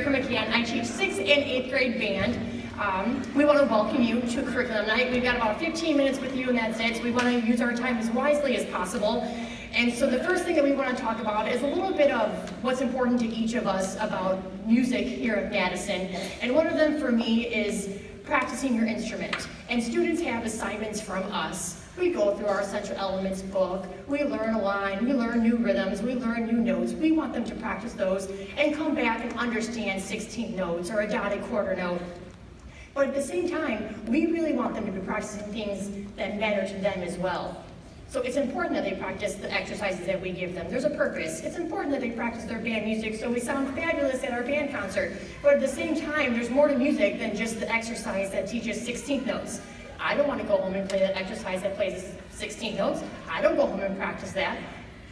McCann. I teach 6th and 8th grade band. We want to welcome you to curriculum night. We've got about 15 minutes with you and that's it. So we want to use our time as wisely as possible. And so the first thing that we want to talk about is a little bit of what's important to each of us about music here at Madison. And one of them for me is practicing your instrument. And students have assignments from us. We go through our essential elements book, we learn a line, we learn new rhythms, we learn new notes. We want them to practice those and come back and understand 16th notes or a dotted quarter note. But at the same time, we really want them to be practicing things that matter to them as well. So it's important that they practice the exercises that we give them. There's a purpose. It's important that they practice their band music so we sound fabulous at our band concert. But at the same time, there's more to music than just the exercise that teaches 16th notes. I don't want to go home and play that exercise that plays 16th notes. I don't go home and practice that.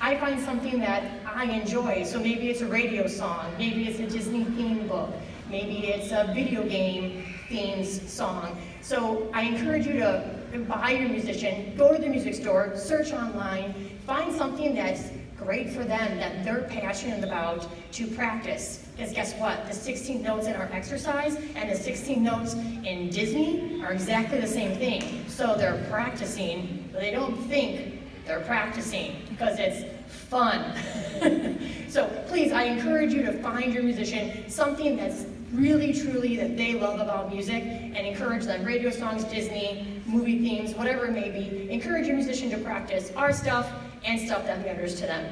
I find something that I enjoy. So maybe it's a radio song, maybe it's a Disney theme book, maybe it's a video game themes song. So I encourage you to buy your musician, go to the music store, search online, find something that's great for them, that they're passionate about to practice. Because guess what? The 16 notes in our exercise and the 16 notes in Disney are exactly the same thing. So they're practicing, but they don't think they're practicing because it's fun. So please, I encourage you to find your musician something that's really, truly that they love about music and encourage them. Radio songs, Disney, movie themes, whatever it may be. Encourage your musician to practice our stuff and stuff that matters to them.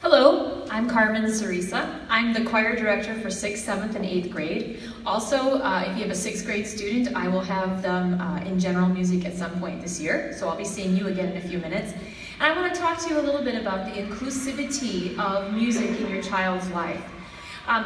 Hello, I'm Carmen Cerisa. I'm the choir director for 6th, 7th, and 8th grade. Also, if you have a 6th grade student, I will have them in general music at some point this year, so I'll be seeing you again in a few minutes. And I want to talk to you a little bit about the inclusivity of music in your child's life.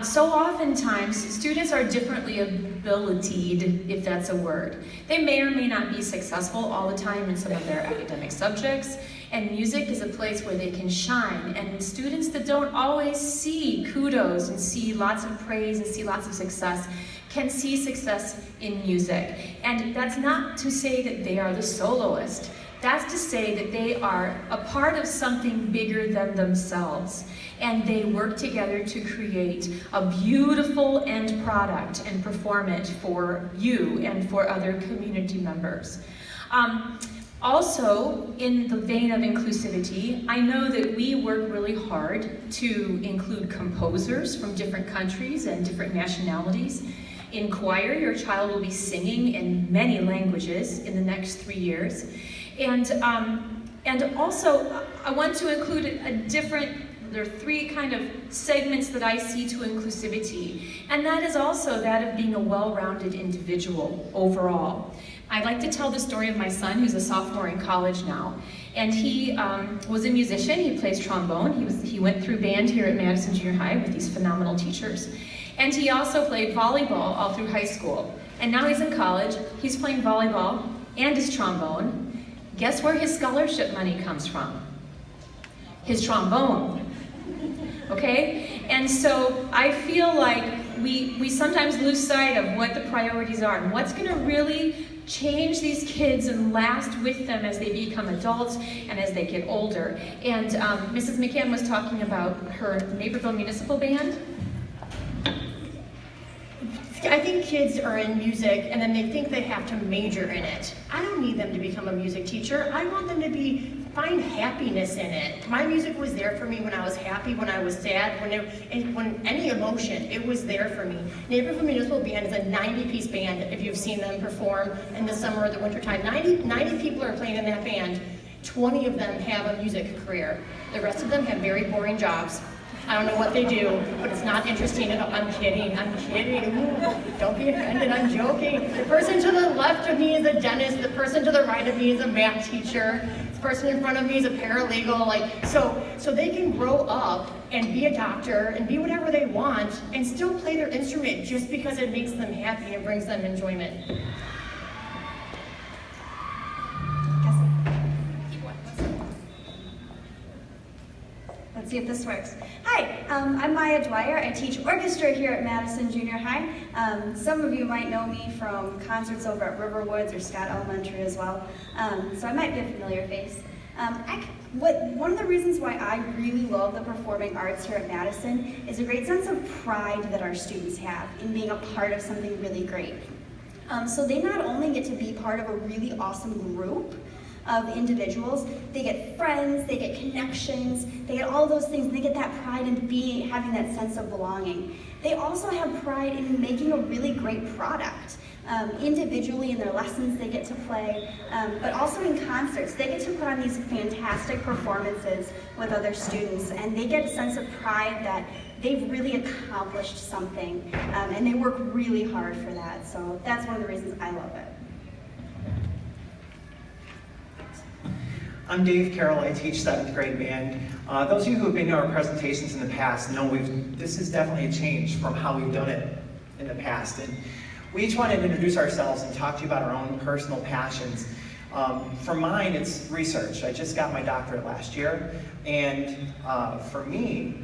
So oftentimes, students are differently abilitied, if that's a word. They may or may not be successful all the time in some of their academic subjects, and music is a place where they can shine. And students that don't always see kudos and see lots of praise and see lots of success can see success in music. And that's not to say that they are the soloist. That's to say that they are a part of something bigger than themselves. And they work together to create a beautiful end product and perform it for you and for other community members. Also, in the vein of inclusivity, I know that we work really hard to include composers from different countries and different nationalities. In choir, your child will be singing in many languages in the next 3 years. And also, I want to include there are 3 kind of segments that I see to inclusivity. And that is also that of being a well-rounded individual overall. I like to tell the story of my son, who's a sophomore in college now. And he was a musician, he plays trombone. He went through band here at Madison Junior High with these phenomenal teachers. And he also played volleyball all through high school. And now he's in college, he's playing volleyball and his trombone. Guess where his scholarship money comes from? His trombone. Okay? And so I feel like we sometimes lose sight of what the priorities are and what's going to really change these kids and last with them as they become adults and as they get older. And Mrs. McCann was talking about her Naperville Municipal Band. I think kids are in music and then they think they have to major in it. I don't need them to become a music teacher. I want them to find happiness in it. My music was there for me when I was happy, when I was sad, when any emotion, it was there for me. Naperville Municipal Band is a 90-piece band, if you've seen them perform in the summer or the winter time. 90 people are playing in that band. 20 of them have a music career. The rest of them have very boring jobs. I don't know what they do, but it's not interesting at all. I'm kidding. Ooh, don't be offended, I'm joking. The person to the left of me is a dentist, the person to the right of me is a math teacher, the person in front of me is a paralegal, so they can grow up and be a doctor and be whatever they want and still play their instrument just because it makes them happy and brings them enjoyment. Let's see if this works. Hi, I'm Maya Dwyer. I teach orchestra here at Madison Junior High. Some of you might know me from concerts over at Riverwoods or Scott Elementary as well, so I might be a familiar face. One of the reasons why I really love the performing arts here at Madison is a great sense of pride that our students have in being a part of something really great. So they not only get to be part of a really awesome group of individuals, they get friends, they get connections, they get all those things, and they get that pride in having that sense of belonging. They also have pride in making a really great product. Individually in their lessons they get to play, but also in concerts. They get to put on these fantastic performances with other students, and they get a sense of pride that they've really accomplished something, and they work really hard for that. So that's one of the reasons I love it. I'm Dave Carroll. I teach 7th grade band. Those of you who have been to our presentations in the past know this is definitely a change from how we've done it in the past. And we each wanted to introduce ourselves and talk to you about our own personal passions. For mine, it's research. I just got my doctorate last year, and for me,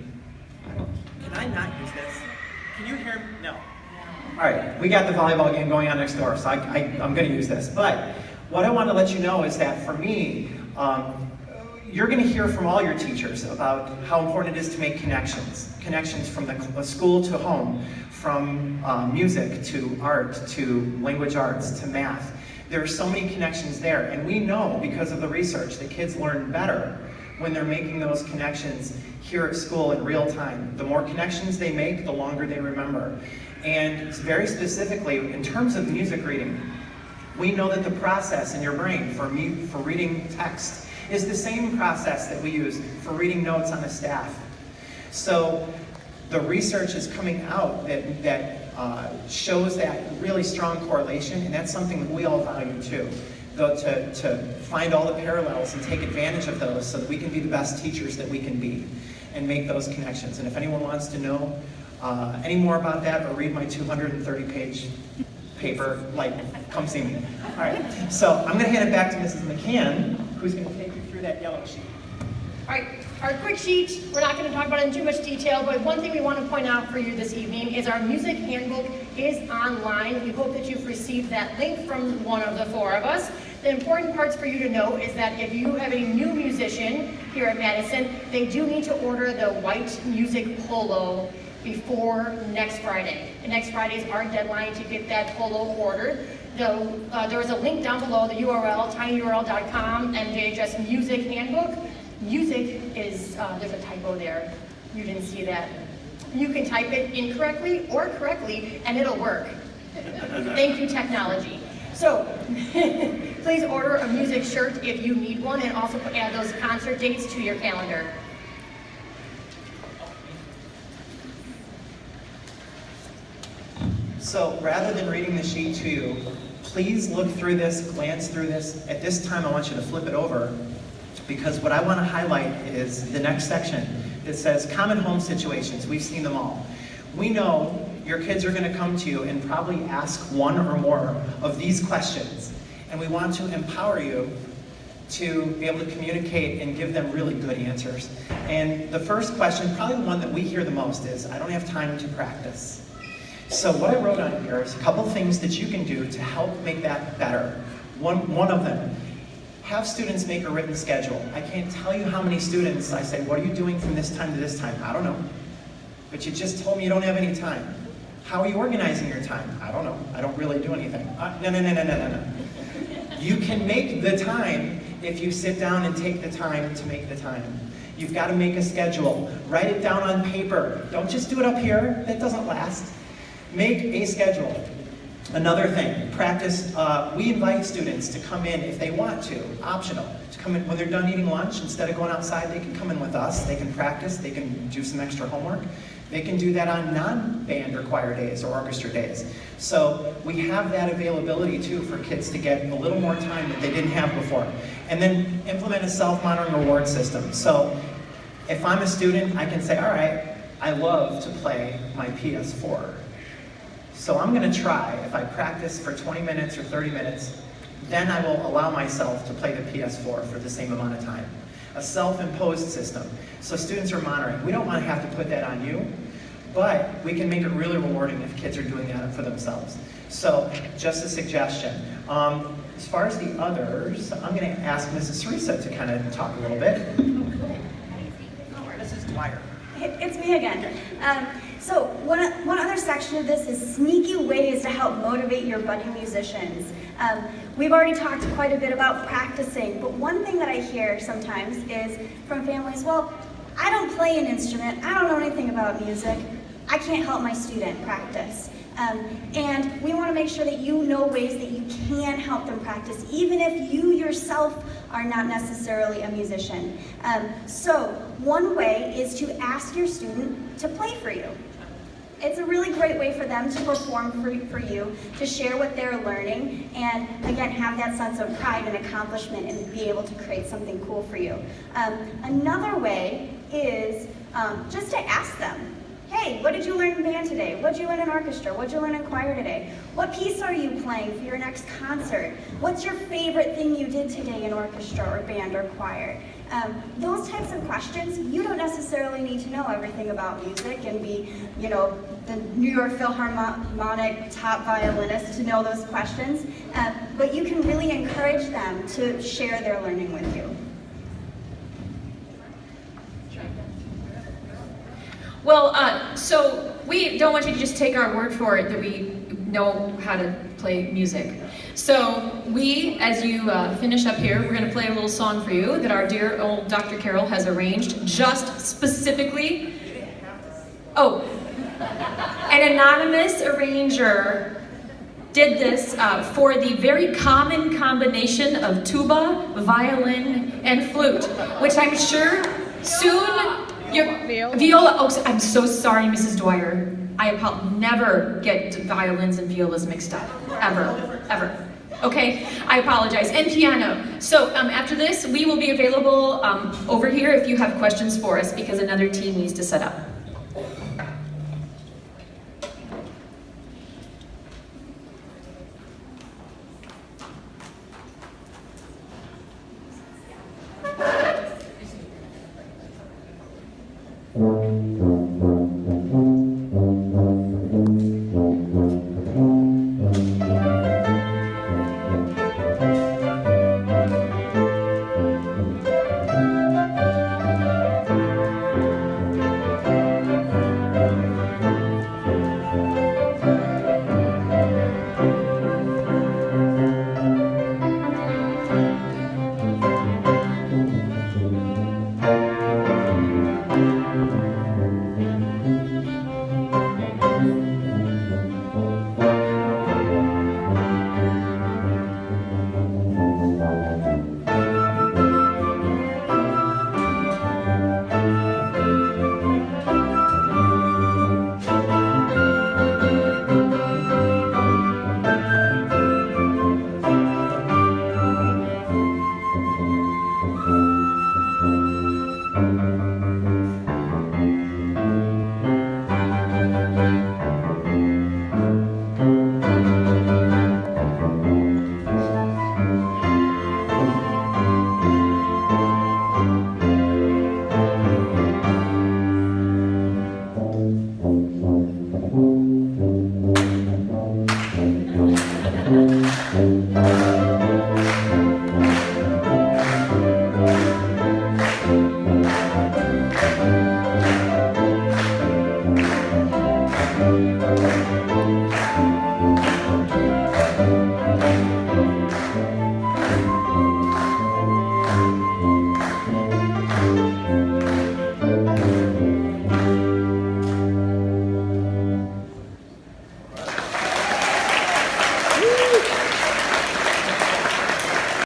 can I not use this? Can you hear me? No. All right, we got the volleyball game going on next door, so I'm going to use this. But what I want to let you know is that for me, you're going to hear from all your teachers about how important it is to make connections from the school to home, from music to art to language arts to math. There are so many connections there, and we know because of the research that kids learn better when they're making those connections here at school in real time. The more connections they make, the longer they remember. And very specifically, in terms of music reading, we know that the process in your brain for reading text is the same process that we use for reading notes on a staff. So the research is coming out that shows that really strong correlation, and that's something that we all value too. Though to find all the parallels and take advantage of those so that we can be the best teachers that we can be and make those connections. And if anyone wants to know any more about that or read my 230-page paper, come see me. All right, so I'm going to hand it back to Mrs. McCann, who's going to take you through that yellow sheet. All right, our quick sheet, we're not going to talk about it in too much detail, but one thing we want to point out for you this evening is our music handbook is online. We hope that you've received that link from one of the 4 of us. The important parts for you to know is that if you have a new musician here at Madison, they do need to order the white music polo before next Friday. And next Friday is our deadline to get that polo ordered. There is a link down below, the URL, tinyurl.com, MJHS Music Handbook. Music is, there's a typo there. You didn't see that. You can type it incorrectly or correctly, and it'll work. Thank you, technology. So, please order a music shirt if you need one, and also add those concert dates to your calendar. So rather than reading the sheet to you, please look through this, glance through this. At this time, I want you to flip it over, because what I want to highlight is the next section that says common home situations. We've seen them all. We know your kids are going to come to you and probably ask one or more of these questions, and we want to empower you to be able to communicate and give them really good answers. And the first question, probably the one that we hear the most, is, I don't have time to practice. So what I wrote on here is a couple things that you can do to help make that better. One of them, have students make a written schedule. I can't tell you how many students I say, what are you doing from this time to this time? I don't know. But you just told me you don't have any time. How are you organizing your time? I don't know. I don't really do anything. No. You can make the time if you sit down and take the time to make the time. You've got to make a schedule. Write it down on paper. Don't just do it up here. That doesn't last. Make a schedule. Another thing, practice. We invite students to come in if they want to, optional, to come in when they're done eating lunch. Instead of going outside, they can come in with us. They can practice. They can do some extra homework. They can do that on non-band or choir days or orchestra days. So we have that availability too for kids to get a little more time that they didn't have before. And then implement a self-monitoring reward system. So if I'm a student, I can say, all right, I love to play my PS4. So I'm going to try, if I practice for 20 minutes or 30 minutes, then I will allow myself to play the PS4 for the same amount of time. A self-imposed system. So students are monitoring. We don't want to have to put that on you, but we can make it really rewarding if kids are doing that for themselves. So just a suggestion. As far as the others, I'm going to ask Mrs. Sarisa to kind of talk a little bit. This is Dwyer. It's me again. So one other section of this is sneaky ways to help motivate your budding musicians. We've already talked quite a bit about practicing, but one thing that I hear sometimes is from families, well, I don't play an instrument, I don't know anything about music, I can't help my student practice. And we want to make sure that you know ways that you can help them practice, even if you yourself are not necessarily a musician. So one way is to ask your student to play for you. It's a really great way for them to perform for you, to share what they're learning, and again, have that sense of pride and accomplishment and be able to create something cool for you. Another way is just to ask them, hey, what did you learn in band today? What did you learn in orchestra? What did you learn in choir today? What piece are you playing for your next concert? What's your favorite thing you did today in orchestra or band or choir? Those types of questions, you don't necessarily need to know everything about music and be, you know, the New York Philharmonic top violinist to know those questions, but you can really encourage them to share their learning with you. Well, so we don't want you to just take our word for it that we know how to play music. So we, as you finish up here, we're going to play a little song for you that our dear old Dr. Carol has arranged just specifically. Oh, an anonymous arranger did this for the very common combination of tuba, violin, and flute, which I'm sure soon viola. Oh, I'm so sorry, Mrs. Dwyer. I never get violins and violas mixed up, ever. Okay, I apologize. And piano. So after this, we will be available over here if you have questions for us, because another team needs to set up.